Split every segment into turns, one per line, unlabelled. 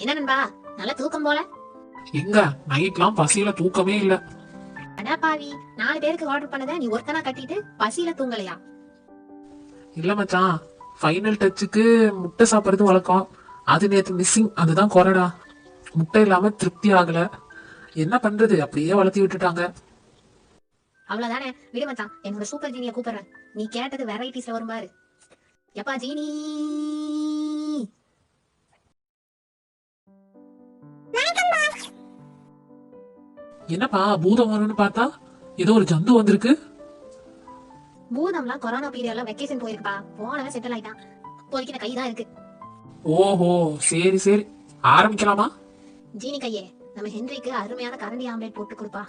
என்ன நண்பா, நல்ல தூக்கம் போல.
எங்க நைட்லாம் பசியில தூக்கமே இல்ல.
அடா பாவி, 4 பேருக்கு ஆர்டர் பண்ணத நீ ஒருத்தனா கட்டிட்டு பசியில தூங்கலையா?
இல்ல மச்சான், ஃபைனல் டச்சுக்கு முட்டை சாப்பிடுறது வழக்கம். அது நேத்து மிஸ்ஸிங், அதுதான் கொறடா. முட்டை இல்லாம திருப்தி ஆகல. என்ன பண்றது, அப்படியே வளர்த்தி விட்டுட்டாங்க.
அவ்வளவுதானே, விடு மச்சான். என்னோட சூப்பர் ஜீனிய கூப்பிடுறேன். நீ கேட்டது வெரைட்டிஸ்ல வரும் பாரு. எப்பா ஜீனி.
என்னப்பா பூதம் வரும்னு பார்த்தா ஏதோ ஒரு ஜந்து வந்திருக்கு.
பூதம்லாம் கொரோனா பீரியட்ல வெக்கேஷன் போயிருக்குப்பா. போனவன் செட்டில் ஆயிட்டான். இப்போதைக்கு இந்த கை தான் இருக்கு.
ஓஹோ, சரி சரி, ஆரம்பிக்கலாமா?
ஜீனி கையே, நம்ம ஹென்ரிக்கு அருமையான கரண்டி ஆம்லேட் போட்டு கொடுப்பா.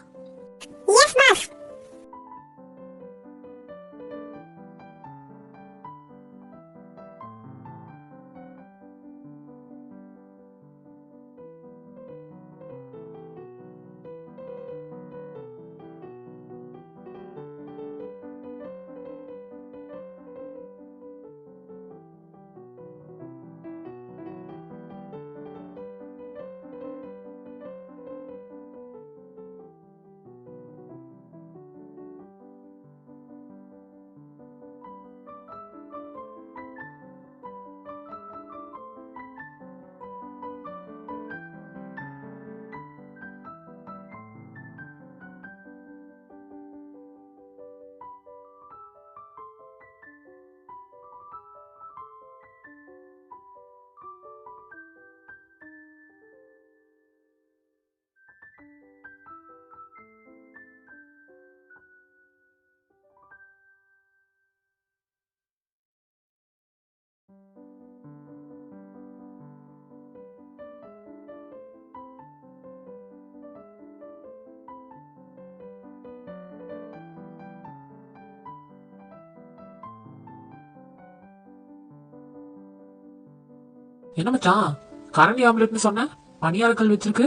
என்ன மச்சான், கரண்டி ஆம்லெட்னு சொன்ன, பனியாரக்கல் வச்சிருக்கு.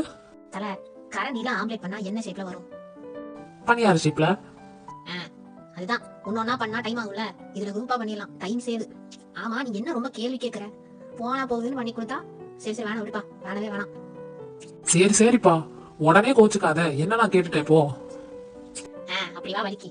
தல, கரண்டில ஆம்லேட் பண்ணா என்ன ஷேப்ல வரும்?
பனியார ஷேப்ல.
அதுதான், ஒன்னொன்னா பண்ணா டைம் ஆகும்ல. இதுல குரூப்பா பண்ணிடலாம், டைம் சேவு. ஆமா, நீ என்ன ரொம்ப கேள்வி கேக்குற? போனா போகுதுன்னு பண்ணி கொடுத்தா சரி சரி, வேணாம் விடுப்பா, வேணவே வேணாம்.
சரி சரிப்பா, உடனே கோச்சுக்காத, என்ன நான் கேட்டுட்டேன் போ.
அப்படி வா வலிக்கு.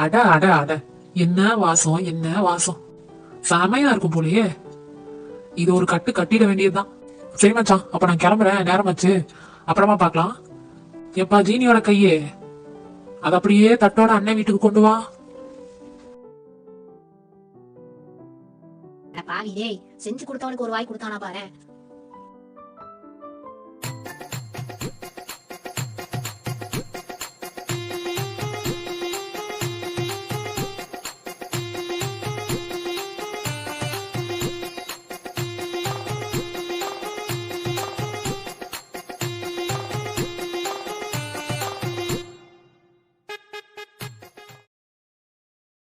அட அட அட, என்ன வாசம் என்ன வாசம், செமையா இருக்கும் போலயே. இது ஒரு கட்டு கட்டிட வேண்டியதுதான். சரி மச்சான், அப்ப நான் கிளம்புறேன், நேரமாச்சு, அப்புறமா பாக்கலாம். எப்பா ஜீனியோட கையே, அது அப்படியே தட்டோட அண்ணன் வீட்டுக்கு கொண்டு வா.
பாவி டேய், செஞ்சு கொடுத்தவனுக்கு ஒரு வாய் கொடுத்தானா பாரு.